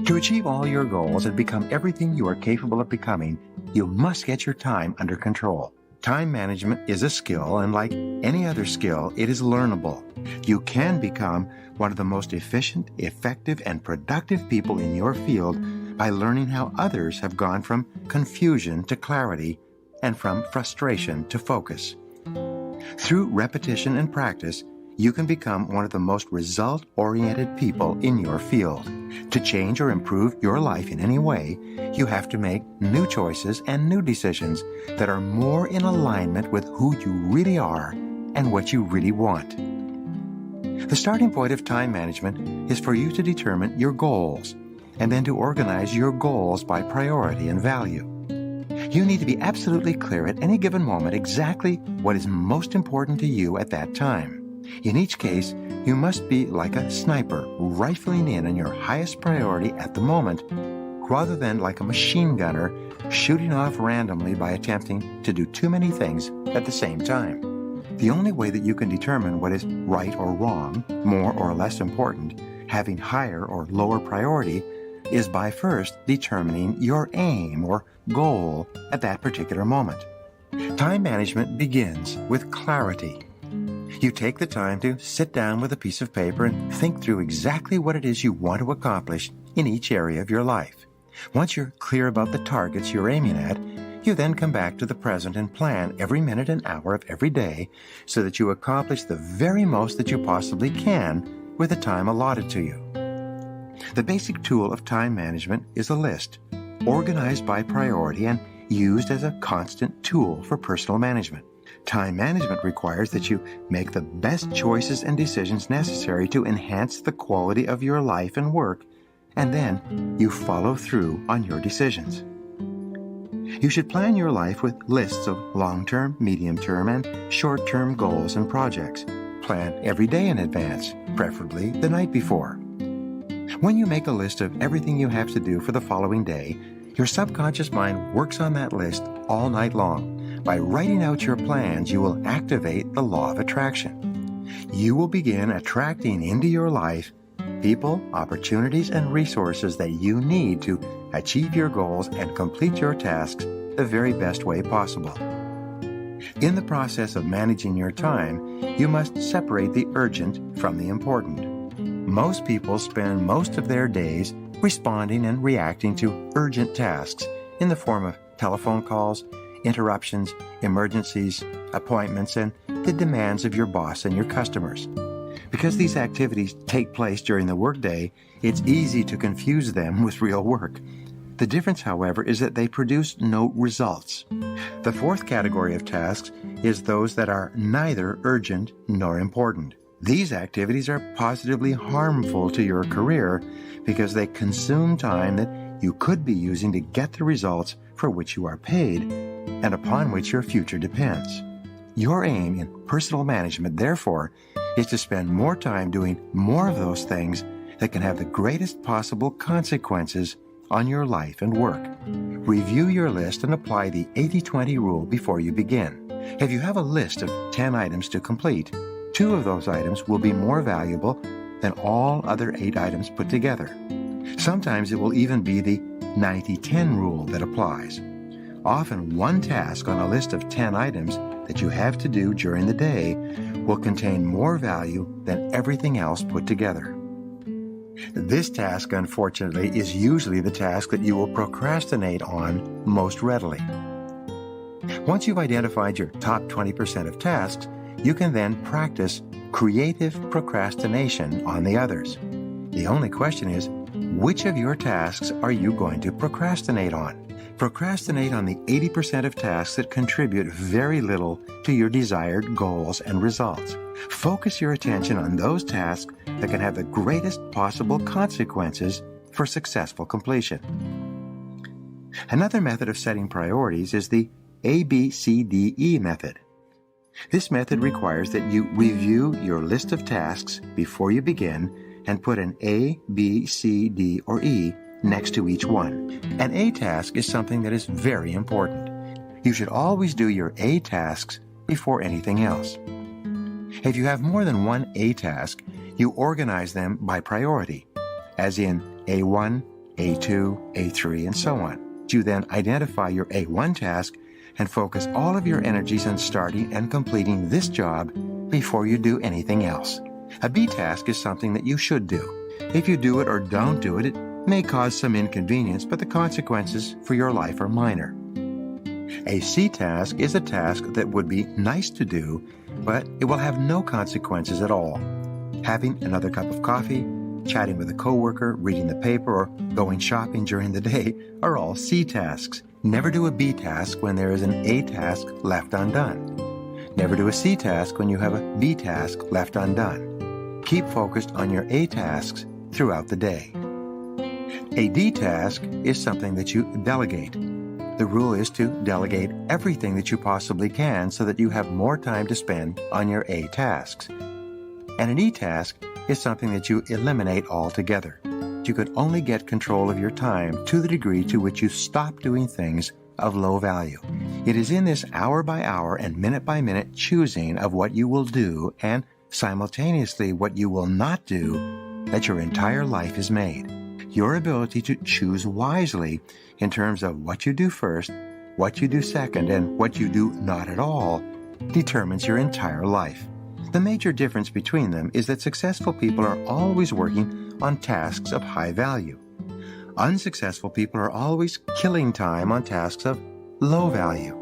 To achieve all your goals and become everything you are capable of becoming, you must get your time under control. Time management is a skill, and like any other skill, it is learnable. You can become one of the most efficient, effective, and productive people in your field by learning how others have gone from confusion to clarity and from frustration to focus. Through repetition and practice, you can become one of the most result-oriented people in your field. To change or improve your life in any way, you have to make new choices and new decisions that are more in alignment with who you really are and what you really want. The starting point of time management is for you to determine your goals and then to organize your goals by priority and value. You need to be absolutely clear at any given moment exactly what is most important to you at that time. In each case, you must be like a sniper, rifling in on your highest priority at the moment, rather than like a machine gunner shooting off randomly by attempting to do too many things at the same time. The only way that you can determine what is right or wrong, more or less important, having higher or lower priority, is by first determining your aim or goal at that particular moment. Time management begins with clarity. You take the time to sit down with a piece of paper and think through exactly what it is you want to accomplish in each area of your life. Once you're clear about the targets you're aiming at, you then come back to the present and plan every minute and hour of every day so that you accomplish the very most that you possibly can with the time allotted to you. The basic tool of time management is a list, organized by priority and used as a constant tool for personal management. Time management requires that you make the best choices and decisions necessary to enhance the quality of your life and work, and then you follow through on your decisions. You should plan your life with lists of long-term, medium-term, and short-term goals and projects. Plan every day in advance, preferably the night before. When you make a list of everything you have to do for the following day, your subconscious mind works on that list all night long. By writing out your plans, you will activate the law of attraction. You will begin attracting into your life people, opportunities, and resources that you need to achieve your goals and complete your tasks the very best way possible. In the process of managing your time, you must separate the urgent from the important. Most people spend most of their days responding and reacting to urgent tasks in the form of telephone calls, interruptions, emergencies, appointments, and the demands of your boss and your customers. Because these activities take place during the workday, it's easy to confuse them with real work. The difference, however, is that they produce no results. The fourth category of tasks is those that are neither urgent nor important. These activities are positively harmful to your career because they consume time that you could be using to get the results for which you are paid and upon which your future depends. Your aim in personal management, therefore, is to spend more time doing more of those things that can have the greatest possible consequences on your life and work. Review your list and apply the 80-20 rule before you begin. If you have a list of 10 items to complete, 2 of those items will be more valuable than all other 8 items put together. Sometimes it will even be the 90-10 rule that applies. Often one task on a list of 10 items that you have to do during the day will contain more value than everything else put together. This task, unfortunately, is usually the task that you will procrastinate on most readily. Once you've identified your top 20% of tasks, you can then practice creative procrastination on the others. The only question is, which of your tasks are you going to procrastinate on? Procrastinate on the 80% of tasks that contribute very little to your desired goals and results. Focus your attention on those tasks that can have the greatest possible consequences for successful completion. Another method of setting priorities is the ABCDE method. This method requires that you review your list of tasks before you begin and put an A, B, C, D, or E next to each one. An A task is something that is very important. You should always do your A tasks before anything else. If you have more than one A task, you organize them by priority, as in A1, A2, A3, and so on. You then identify your A1 task and focus all of your energies on starting and completing this job before you do anything else. A B task is something that you should do. If you do it or don't do it, it may cause some inconvenience, but the consequences for your life are minor. A C task is a task that would be nice to do, but it will have no consequences at all. Having another cup of coffee, chatting with a coworker, reading the paper, or going shopping during the day are all C tasks. Never do a B task when there is an A task left undone. Never do a C task when you have a B task left undone. Keep focused on your A tasks throughout the day. A D task is something that you delegate. The rule is to delegate everything that you possibly can so that you have more time to spend on your A tasks. And an E task is something that you eliminate altogether. You could only get control of your time to the degree to which you stop doing things of low value. It is in this hour-by-hour and minute-by-minute choosing of what you will do and simultaneously what you will not do that your entire life is made. Your ability to choose wisely in terms of what you do first, what you do second, and what you do not at all determines your entire life. The major difference between them is that successful people are always working on tasks of high value. Unsuccessful people are always killing time on tasks of low value.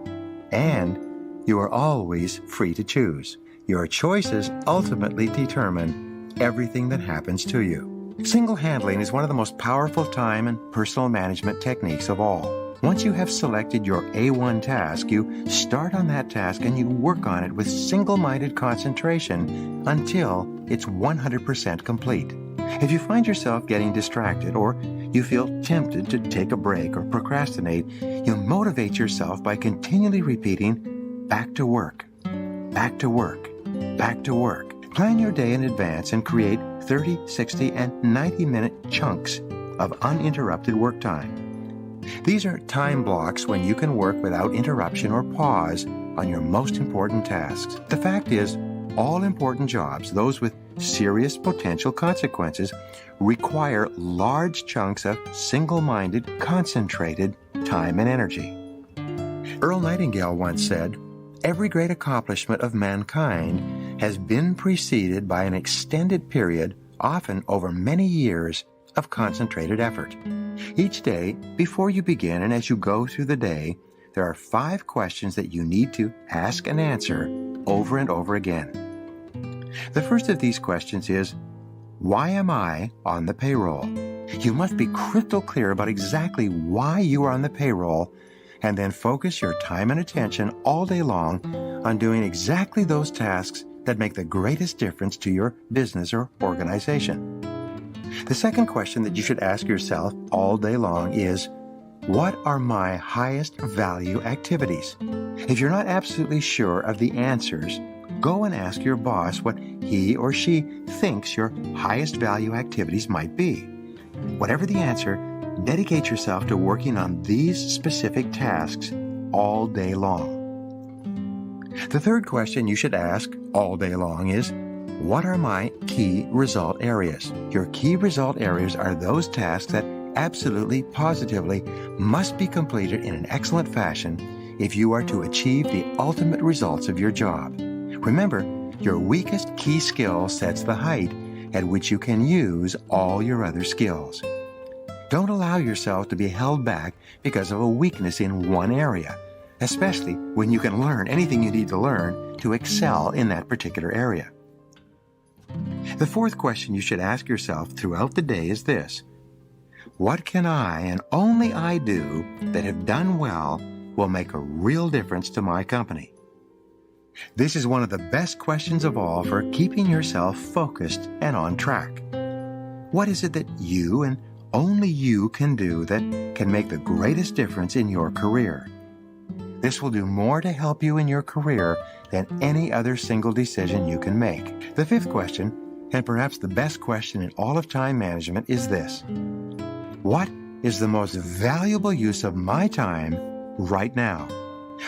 And you are always free to choose. Your choices ultimately determine everything that happens to you. Single handling is one of the most powerful time and personal management techniques of all. Once you have selected your A1 task, you start on that task and you work on it with single-minded concentration until it's 100% complete. If you find yourself getting distracted or you feel tempted to take a break or procrastinate, you motivate yourself by continually repeating, back to work, back to work, back to work. Plan your day in advance and create 30, 60, and 90-minute chunks of uninterrupted work time. These are time blocks when you can work without interruption or pause on your most important tasks. The fact is, all important jobs, those with serious potential consequences, require large chunks of single-minded, concentrated time and energy. Earl Nightingale once said, "Every great accomplishment of mankind has been preceded by an extended period, often over many years, of concentrated effort." Each day, before you begin and as you go through the day, there are 5 questions that you need to ask and answer over and over again. The first of these questions is, why am I on the payroll? You must be crystal clear about exactly why you are on the payroll, and then focus your time and attention all day long on doing exactly those tasks that make the greatest difference to your business or organization. The second question that you should ask yourself all day long is, what are my highest value activities? If you're not absolutely sure of the answers, go and ask your boss what he or she thinks your highest value activities might be. Whatever the answer, dedicate yourself to working on these specific tasks all day long. The third question you should ask all day long is, what are my key result areas? Your key result areas are those tasks that absolutely, positively must be completed in an excellent fashion if you are to achieve the ultimate results of your job. Remember, your weakest key skill sets the height at which you can use all your other skills. Don't allow yourself to be held back because of a weakness in one area, especially when you can learn anything you need to learn to excel in that particular area. The fourth question you should ask yourself throughout the day is this: what can I and only I do that, if done well, will make a real difference to my company? This is one of the best questions of all for keeping yourself focused and on track. What is it that you and only you can do that can make the greatest difference in your career? This will do more to help you in your career than any other single decision you can make. The fifth question, and perhaps the best question in all of time management, is this: what is the most valuable use of my time right now?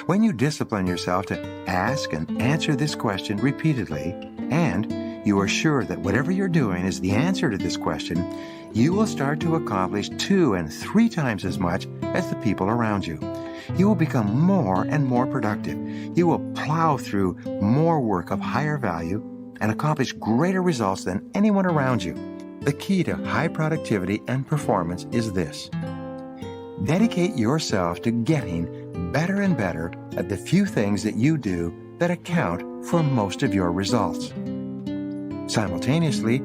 When you discipline yourself to ask and answer this question repeatedly, and you are sure that whatever you're doing is the answer to this question, you will start to accomplish 2 and 3 times as much as the people around you. You will become more and more productive. You will plow through more work of higher value and accomplish greater results than anyone around you. The key to high productivity and performance is this: dedicate yourself to getting better and better at the few things that you do that account for most of your results. Simultaneously,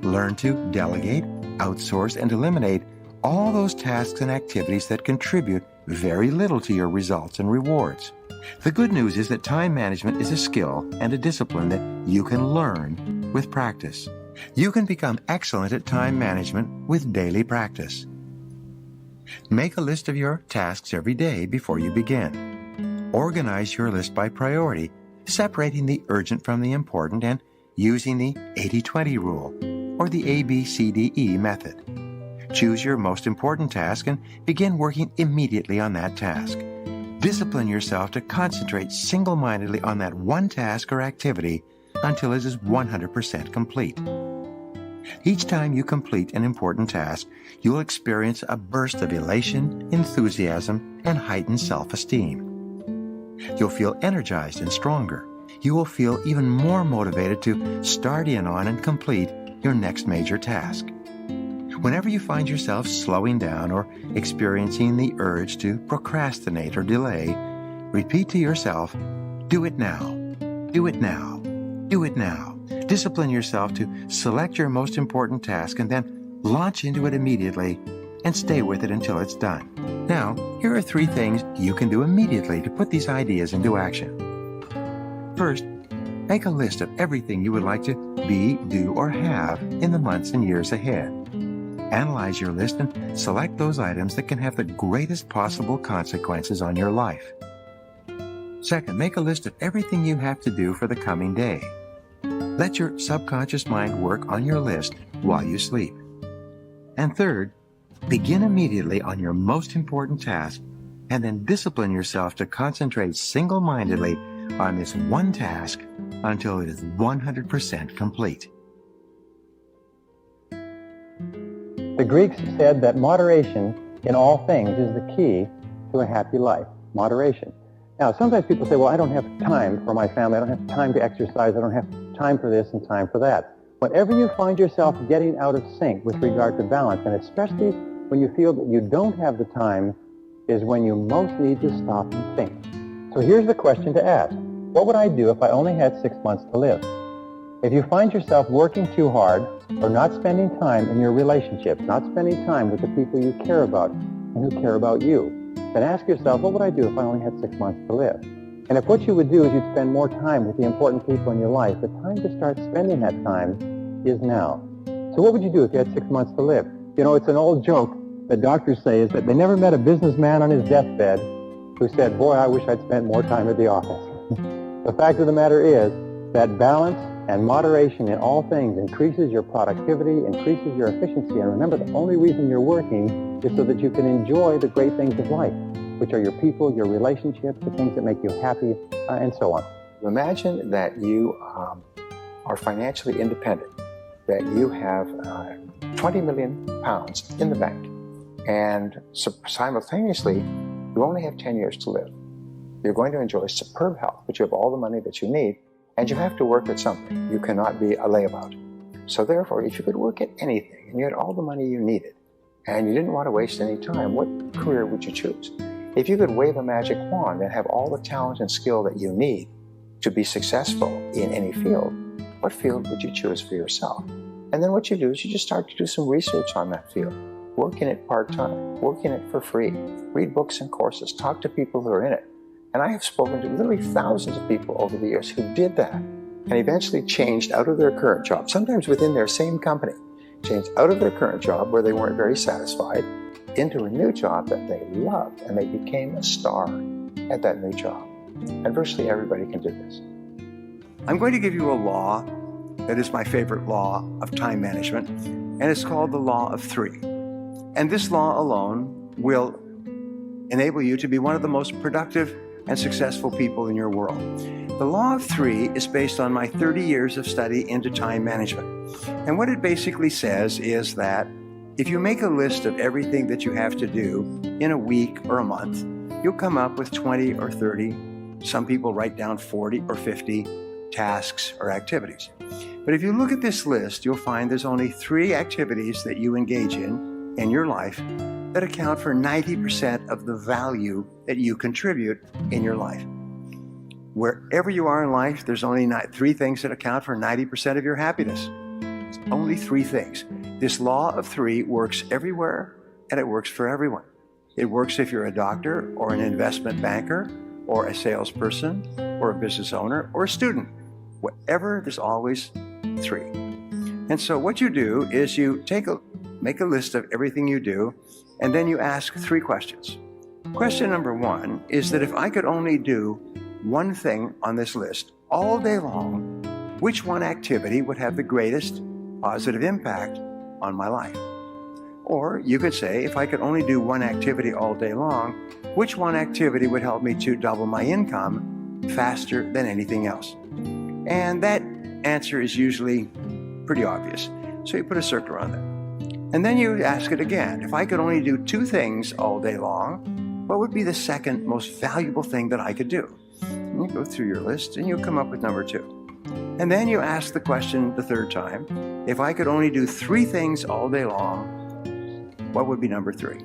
learn to delegate, outsource, and eliminate all those tasks and activities that contribute very little to your results and rewards. The good news is that time management is a skill and a discipline that you can learn with practice. You can become excellent at time management with daily practice. Make a list of your tasks every day before you begin. Organize your list by priority, separating the urgent from the important and using the 80-20 rule or the ABCDE method. Choose your most important task and begin working immediately on that task. Discipline yourself to concentrate single-mindedly on that one task or activity until it is 100% complete. Each time you complete an important task, you will experience a burst of elation, enthusiasm, and heightened self-esteem. You'll feel energized and stronger. You will feel even more motivated to start in on and complete your next major task. Whenever you find yourself slowing down or experiencing the urge to procrastinate or delay, repeat to yourself, "Do it now, do it now, do it now." Discipline yourself to select your most important task and then launch into it immediately and stay with it until it's done. Now, here are 3 things you can do immediately to put these ideas into action. First, make a list of everything you would like to be, do, or have in the months and years ahead. Analyze your list and select those items that can have the greatest possible consequences on your life. Second, make a list of everything you have to do for the coming day. Let your subconscious mind work on your list while you sleep. And third, begin immediately on your most important task and then discipline yourself to concentrate single-mindedly on this one task until it is 100% complete. The Greeks said that moderation in all things is the key to a happy life. Moderation. Now, sometimes people say, well, I don't have time for my family. I don't have time to exercise. I don't have time for this and time for that. Whenever you find yourself getting out of sync with regard to balance, and especially when you feel that you don't have the time, is when you most need to stop and think. So here's the question to ask. What would I do if I only had 6 months to live? If you find yourself working too hard or not spending time in your relationships, not spending time with the people you care about and who care about you, then ask yourself, what would I do if I only had 6 months to live? And if what you would do is you'd spend more time with the important people in your life, the time to start spending that time is now. So what would you do if you had 6 months to live? You know, it's an old joke that doctors say is that they never met a businessman on his deathbed who said, boy, I wish I'd spent more time at the office. The fact of the matter is that balance and moderation in all things increases your productivity, increases your efficiency. And remember, the only reason you're working is so that you can enjoy the great things of life, which are your people, your relationships, the things that make you happy, and so on. Imagine that you are financially independent, that you have 20 million pounds in the bank, and simultaneously, you only have 10 years to live. You're going to enjoy superb health, but you have all the money that you need, and you have to work at something. You cannot be a layabout. So therefore, if you could work at anything, and you had all the money you needed, and you didn't want to waste any time, what career would you choose? If you could wave a magic wand and have all the talent and skill that you need to be successful in any field, what field would you choose for yourself? And then what you do is you just start to do some research on that field. Work in it part-time, work in it for free, read books and courses, talk to people who are in it. And I have spoken to literally thousands of people over the years who did that and eventually changed out of their current job, sometimes within their same company, changed out of their current job where they weren't very satisfied into a new job that they loved, and they became a star at that new job. And virtually everybody can do this. I'm going to give you a law that is my favorite law of time management, and it's called the law of 3. And this law alone will enable you to be one of the most productive and successful people in your world. The law of three is based on my 30 years of study into time management. And what it basically says is that if you make a list of everything that you have to do in a week or a month, you'll come up with 20 or 30, some people write down 40 or 50 tasks or activities. But if you look at this list, you'll find there's only 3 activities that you engage in your life that account for 90% of the value that you contribute in your life. Wherever you are in life, there's only 3 things that account for 90% of your happiness. It's only 3 things. This law of 3 works everywhere, and it works for everyone. It works if you're a doctor or an investment banker or a salesperson or a business owner or a student. Whatever, there's always 3. And so what you do is you make a list of everything you do, and then you ask 3 questions. Question number 1 is that if I could only do one thing on this list all day long, which one activity would have the greatest positive impact on my life? Or you could say, if I could only do one activity all day long, which one activity would help me to double my income faster than anything else? And that answer is usually pretty obvious. So you put a circle around that. And then you ask it again. If I could only do 2 things all day long, what would be the second most valuable thing that I could do? And you go through your list and you come up with number 2. And then you ask the question the 3rd time. If I could only do 3 things all day long, what would be number 3?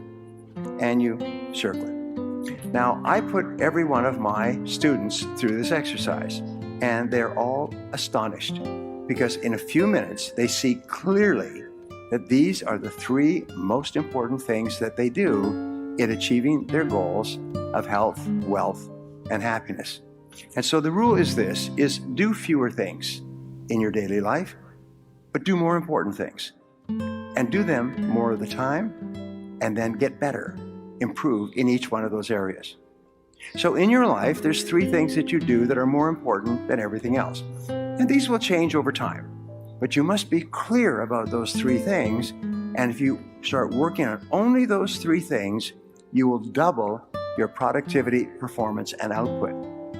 And you circle it. Now, I put every one of my students through this exercise, and they're all astonished because in a few minutes, they see clearly that these are the 3 most important things that they do in achieving their goals of health, wealth, and happiness. And so the rule is this, is do fewer things in your daily life, but do more important things. And do them more of the time, and then get better, improve in each one of those areas. So in your life, there's 3 things that you do that are more important than everything else. And these will change over time. But you must be clear about those 3 things, and if you start working on only those 3 things, you will double your productivity, performance, and output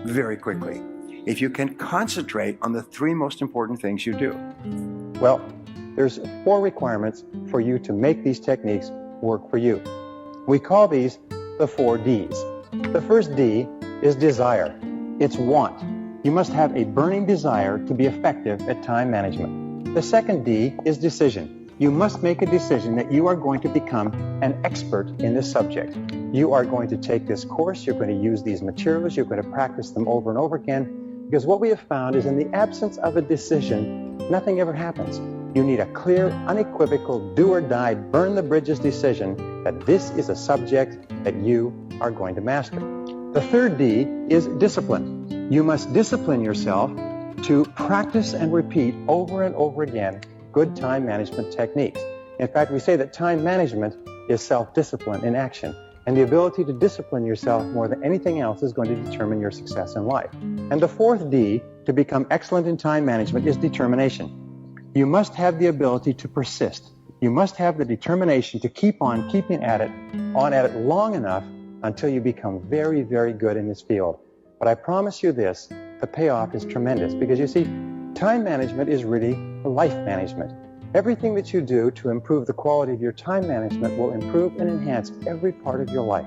very quickly if you can concentrate on the 3 most important things you do. Well, there's 4 requirements for you to make these techniques work for you. We call these the 4 Ds. The first D is desire. It's want. You must have a burning desire to be effective at time management. The second D is decision. You must make a decision that you are going to become an expert in this subject. You are going to take this course, you're going to use these materials, you're going to practice them over and over again, because what we have found is in the absence of a decision, nothing ever happens. You need a clear, unequivocal, do or die, burn the bridges decision that this is a subject that you are going to master. The third D is discipline. You must discipline yourself to practice and repeat over and over again good time management techniques. In fact, we say that time management is self-discipline in action, and the ability to discipline yourself more than anything else is going to determine your success in life. And the fourth D, to become excellent in time management, is determination. You must have the ability to persist. You must have the determination to keep on keeping at it, long enough until you become very, very good in this field. But I promise you this, the payoff is tremendous, because you see, time management is really life management. Everything that you do to improve the quality of your time management will improve and enhance every part of your life.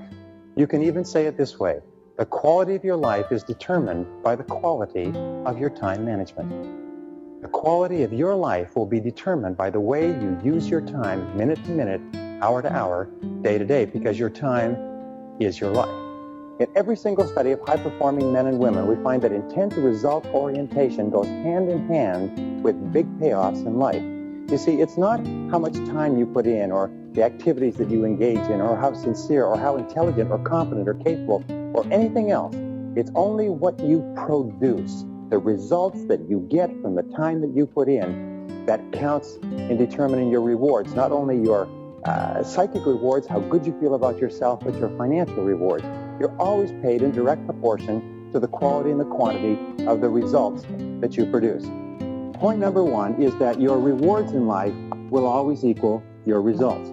You can even say it this way, the quality of your life is determined by the quality of your time management. The quality of your life will be determined by the way you use your time minute to minute, hour to hour, day to day, because your time is your life. In every single study of high-performing men and women, we find that intent to result orientation goes hand in hand with big payoffs in life. You see, it's not how much time you put in or the activities that you engage in or how sincere or how intelligent or competent or capable or anything else. It's only what you produce, the results that you get from the time that you put in, that counts in determining your rewards, not only your psychic rewards, how good you feel about yourself, but your financial rewards. You're always paid in direct proportion to the quality and the quantity of the results that you produce. Point number 1 is that your rewards in life will always equal your results.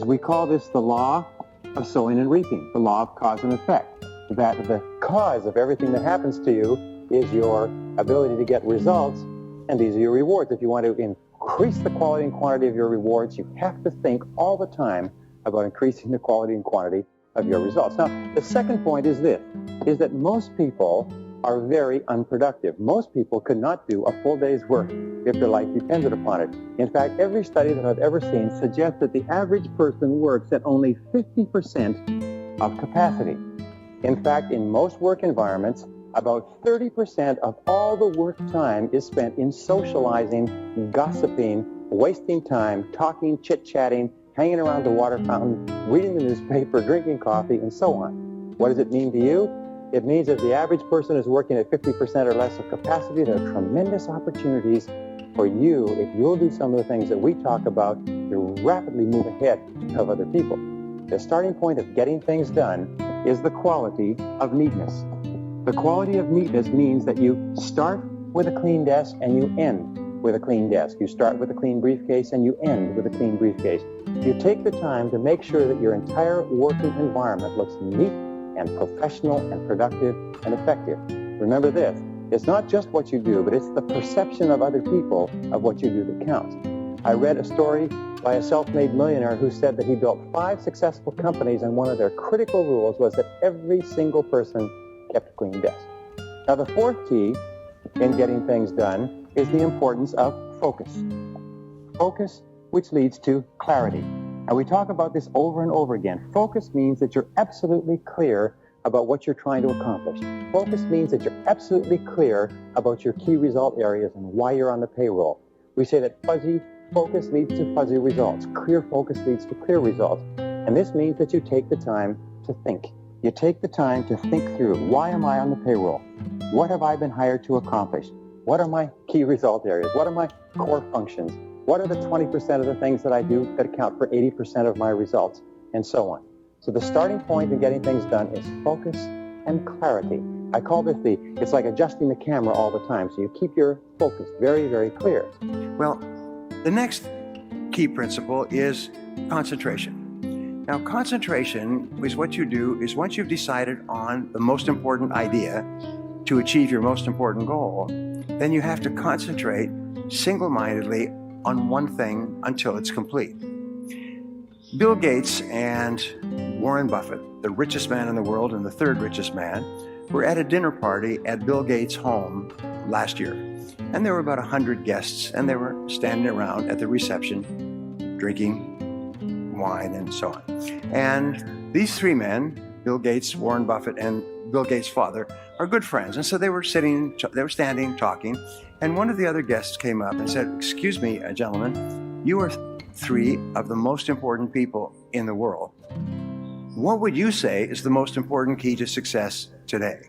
We call this the law of sowing and reaping, the law of cause and effect. that the cause of everything that happens to you is your ability to get results, and these are your rewards. If you want to increase the quality and quantity of your rewards, you have to think all the time about increasing the quality and quantity of your results. Now, the second point is this, is that most people are very unproductive. Most people could not do a full day's work if their life depended upon it. In fact, every study that I've ever seen suggests that the average person works at only 50% of capacity. In fact, in most work environments, about 30% of all the work time is spent in socializing, gossiping, wasting time, talking, chit-chatting, hanging around the water fountain, reading the newspaper, drinking coffee, and so on. What does it mean to you? It means that the average person is working at 50% or less of capacity. There are tremendous opportunities for you, if you'll do some of the things that we talk about, to rapidly move ahead of other people. The starting point of getting things done is the quality of neatness. The quality of neatness means that you start with a clean desk and you end with a clean desk. You start with a clean briefcase and you end with a clean briefcase. You take the time to make sure that your entire working environment looks neat and professional and productive and effective. Remember this, it's not just what you do, but it's the perception of other people of what you do that counts. I read a story by a self-made millionaire who said that he built 5 successful companies, and one of their critical rules was that every single person kept a clean desk. Now, the fourth key in getting things done is the importance of focus. Focus, which leads to clarity. And we talk about this over and over again. Focus means that you're absolutely clear about what you're trying to accomplish. Focus means that you're absolutely clear about your key result areas and why you're on the payroll. We say that fuzzy focus leads to fuzzy results. Clear focus leads to clear results. And this means that you take the time to think. You take the time to think through, why am I on the payroll? What have I been hired to accomplish? What are my key result areas? What are my core functions? What are the 20% of the things that I do that account for 80% of my results? And so on. So the starting point in getting things done is focus and clarity. I call this it's like adjusting the camera all the time. So you keep your focus very, very clear. Well, the next key principle is concentration. Now, concentration is what you do is once you've decided on the most important idea to achieve your most important goal, then you have to concentrate single-mindedly on one thing until it's complete. Bill Gates and Warren Buffett, the richest man in the world and the third richest man, were at a dinner party at Bill Gates' home last year. And there were about 100 guests, and they were standing around at the reception, drinking wine and so on. And these 3 men, Bill Gates, Warren Buffett, and Bill Gates' father, are good friends. And so they were standing, talking, and one of the other guests came up and said, "Excuse me, gentlemen, you are 3 of the most important people in the world. What would you say is the most important key to success today?"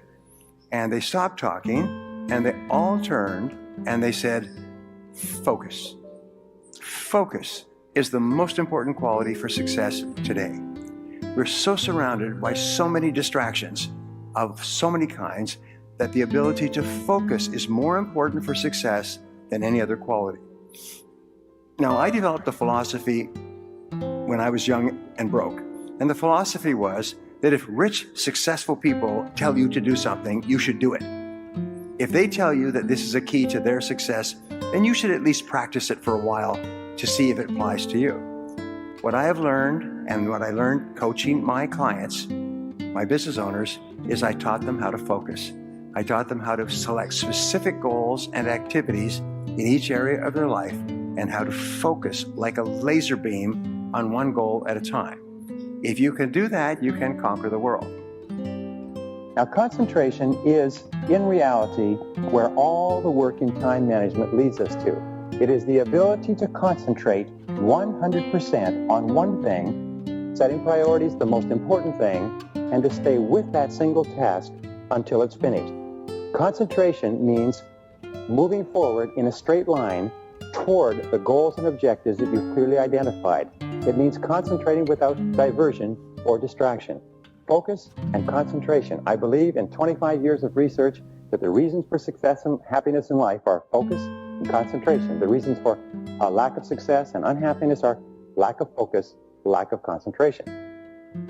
And they stopped talking, and they all turned, and they said, "Focus. Focus is the most important quality for success today." We're so surrounded by so many distractions of so many kinds that the ability to focus is more important for success than any other quality. Now, I developed a philosophy when I was young and broke. And the philosophy was that if rich, successful people tell you to do something, you should do it. If they tell you that this is a key to their success, then you should at least practice it for a while to see if it applies to you. What I have learned, and what I learned coaching my clients, my business owners, is I taught them how to focus. I taught them how to select specific goals and activities in each area of their life and how to focus like a laser beam on one goal at a time. If you can do that, you can conquer the world. Now, concentration is, in reality, where all the work in time management leads us to. It is the ability to concentrate 100% on one thing, setting priorities, the most important thing, and to stay with that single task until it's finished. Concentration means moving forward in a straight line toward the goals and objectives that you've clearly identified. It means concentrating without diversion or distraction. Focus and concentration. I believe in 25 years of research that the reasons for success and happiness in life are focus and concentration. The reasons for lack of success and unhappiness are lack of focus, lack of concentration.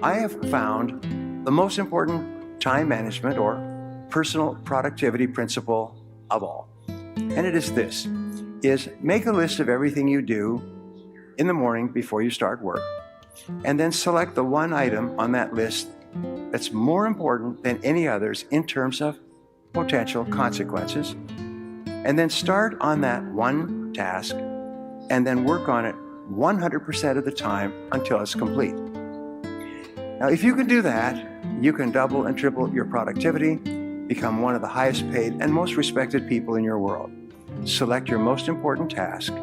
I have found the most important time management or personal productivity principle of all. And it is this, is make a list of everything you do in the morning before you start work, and then select the one item on that list that's more important than any others in terms of potential consequences, and then start on that one task and then work on it 100% of the time until it's complete. Now, if you can do that, you can double and triple your productivity, become one of the highest paid and most respected people in your world. Select your most important task,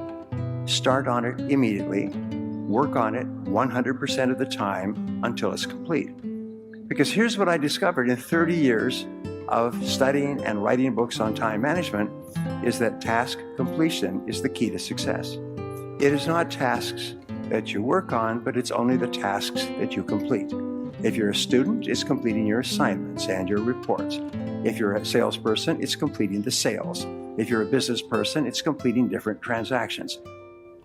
start on it immediately, work on it 100% of the time until it's complete. Because here's what I discovered in 30 years of studying and writing books on time management is that task completion is the key to success. It is not tasks that you work on, but it's only the tasks that you complete. If you're a student, it's completing your assignments and your reports. If you're a salesperson, it's completing the sales. If you're a business person, it's completing different transactions.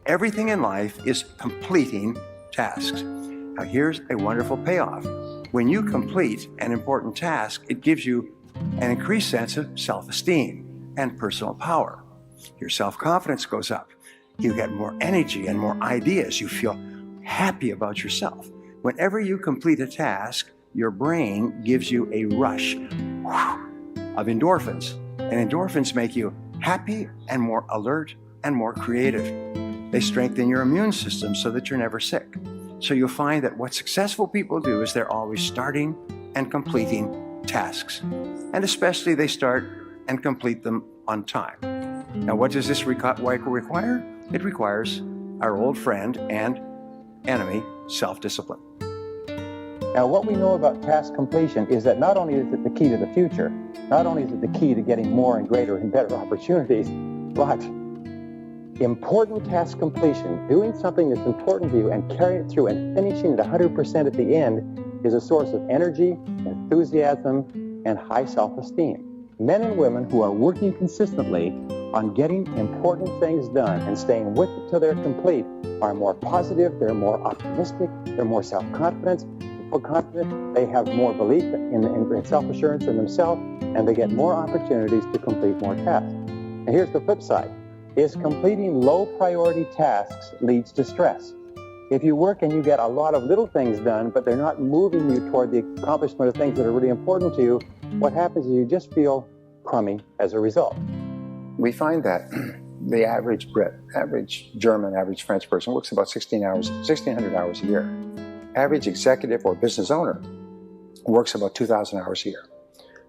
Everything in life is completing tasks. Now here's a wonderful payoff. When you complete an important task, it gives you an increased sense of self-esteem and personal power. Your self-confidence goes up. You get more energy and more ideas. You feel happy about yourself. Whenever you complete a task, your brain gives you a rush of endorphins. And endorphins make you happy and more alert and more creative. They strengthen your immune system so that you're never sick. So you'll find that what successful people do is they're always starting and completing tasks. And especially they start and complete them on time. Now, what does this require? It requires our old friend and enemy, self-discipline. Now, what we know about task completion is that not only is it the key to the future, not only is it the key to getting more and greater and better opportunities, but important task completion, doing something that's important to you and carrying it through and finishing it 100% at the end is a source of energy, enthusiasm, and high self-esteem. Men and women who are working consistently on getting important things done and staying with it till they're complete are more positive, they're more optimistic, they're more self-confident, they have more belief in self-assurance in themselves, and they get more opportunities to complete more tasks. And here's the flip side, is completing low-priority tasks leads to stress. If you work and you get a lot of little things done, but they're not moving you toward the accomplishment of things that are really important to you, what happens is you just feel crummy as a result. We find that the average Brit, average German, average French person works about 1,600 hours a year. Average executive or business owner works about 2,000 hours a year.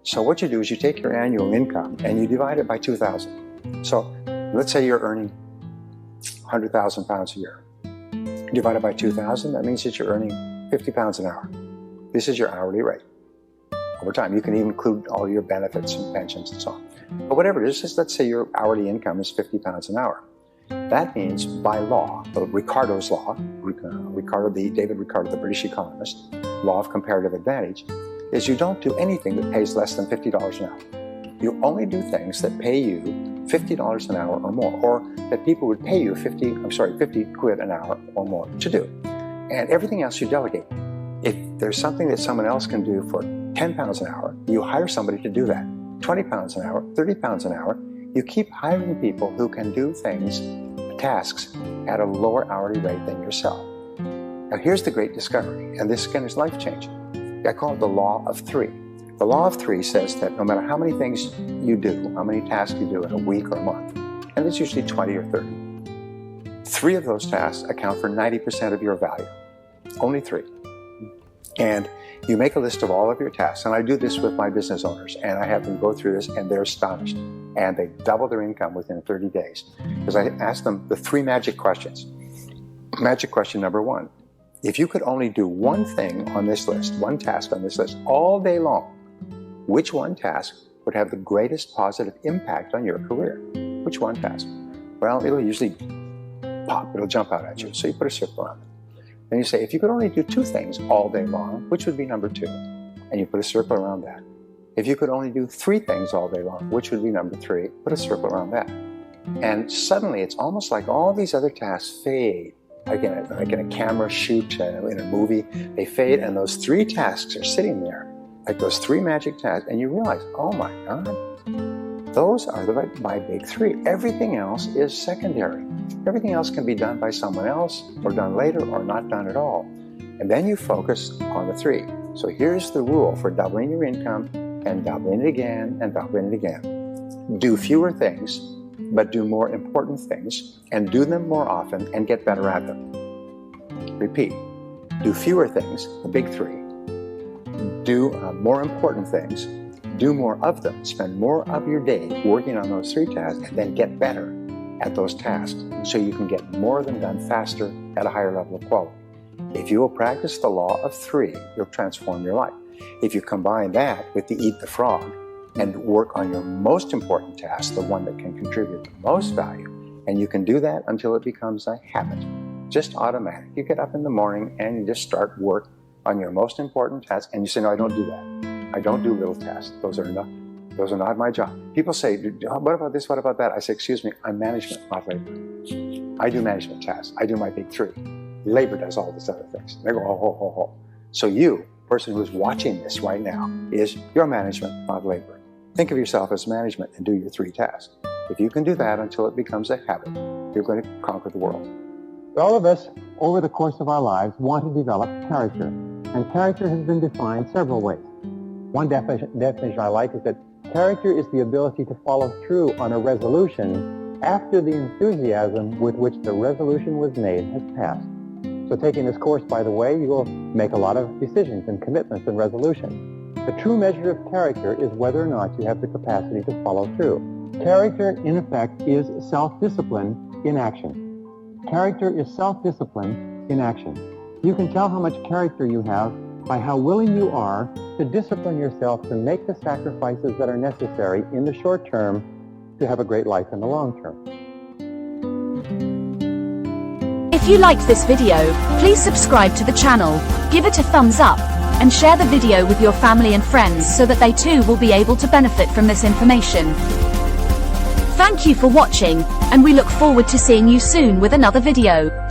So what you do is you take your annual income and you divide it by 2,000. So let's say you're earning 100,000 pounds a year. Divided by 2,000, that means that you're earning 50 pounds an hour. This is your hourly rate. Over time, you can even include all your benefits and pensions and so on. But whatever it is, let's say your hourly income is 50 pounds an hour. That means by law, Ricardo's law, David Ricardo, the British economist, law of comparative advantage, is you don't do anything that pays less than $50 an hour. You only do things that pay you $50 an hour or more, or that people would pay you 50 quid an hour or more to do. And everything else you delegate. If there's something that someone else can do for 10 pounds an hour, you hire somebody to do that. 20 pounds an hour, 30 pounds an hour, you keep hiring people who can do things, tasks, at a lower hourly rate than yourself. Now here's the great discovery, and this again is life-changing. I call it the law of three. The law of three says that no matter how many things you do, how many tasks you do in a week or a month, and it's usually 20 or 30, 3 of those tasks account for 90% of your value. Only 3. And you make a list of all of your tasks, and I do this with my business owners, and I have them go through this, and they're astonished. And they double their income within 30 days. Because I ask them the 3 magic questions. Magic question number 1. If you could only do one thing on this list, one task on this list, all day long, which one task would have the greatest positive impact on your career? Which one task? Well, it'll usually pop, it'll jump out at you. So you put a circle around it. Then you say, if you could only do 2 things all day long, which would be number 2? And you put a circle around that. If you could only do 3 things all day long, which would be number 3? Put a circle around that. And suddenly it's almost like all these other tasks fade. Like in a camera shoot, in a movie, they fade, and those 3 tasks are sitting there. like those 3 magic tasks, and you realize, oh my God, those are my big 3. Everything else is secondary. Everything else can be done by someone else, or done later, or not done at all. And then you focus on the 3. So here's the rule for doubling your income, and doubling it again, and doubling it again. Do fewer things, but do more important things, and do them more often, and get better at them. Repeat. Do fewer things, the big 3. Do more important things. Do more of them. Spend more of your day working on those 3 tasks, and then get better at those tasks so you can get more of them done faster at a higher level of quality. If you will practice the law of 3, you'll transform your life. If you combine that with the eat the frog and work on your most important task, the one that can contribute the most value, and you can do that until it becomes a habit, just automatic. You get up in the morning and you just start work on your most important task, and you say, no, I don't do that. I don't do little tasks. Those are not my job. People say, what about this, what about that? I say, excuse me, I'm management, not labor. I do management tasks. I do my big 3. Labor does all these other things. They go, oh. So you, person who's watching this right now, is your management, not labor. Think of yourself as management and do your 3 tasks. If you can do that until it becomes a habit, you're going to conquer the world. All of us, over the course of our lives, want to develop character. And character has been defined several ways. One definition I like is that character is the ability to follow through on a resolution after the enthusiasm with which the resolution was made has passed. So taking this course, by the way, you will make a lot of decisions and commitments and resolutions. The true measure of character is whether or not you have the capacity to follow through. Character, in effect, is self-discipline in action. Character is self-discipline in action. You can tell how much character you have by how willing you are to discipline yourself to make the sacrifices that are necessary in the short term to have a great life in the long term. If you liked this video, please subscribe to the channel, give it a thumbs up, and share the video with your family and friends so that they too will be able to benefit from this information. Thank you for watching, and we look forward to seeing you soon with another video.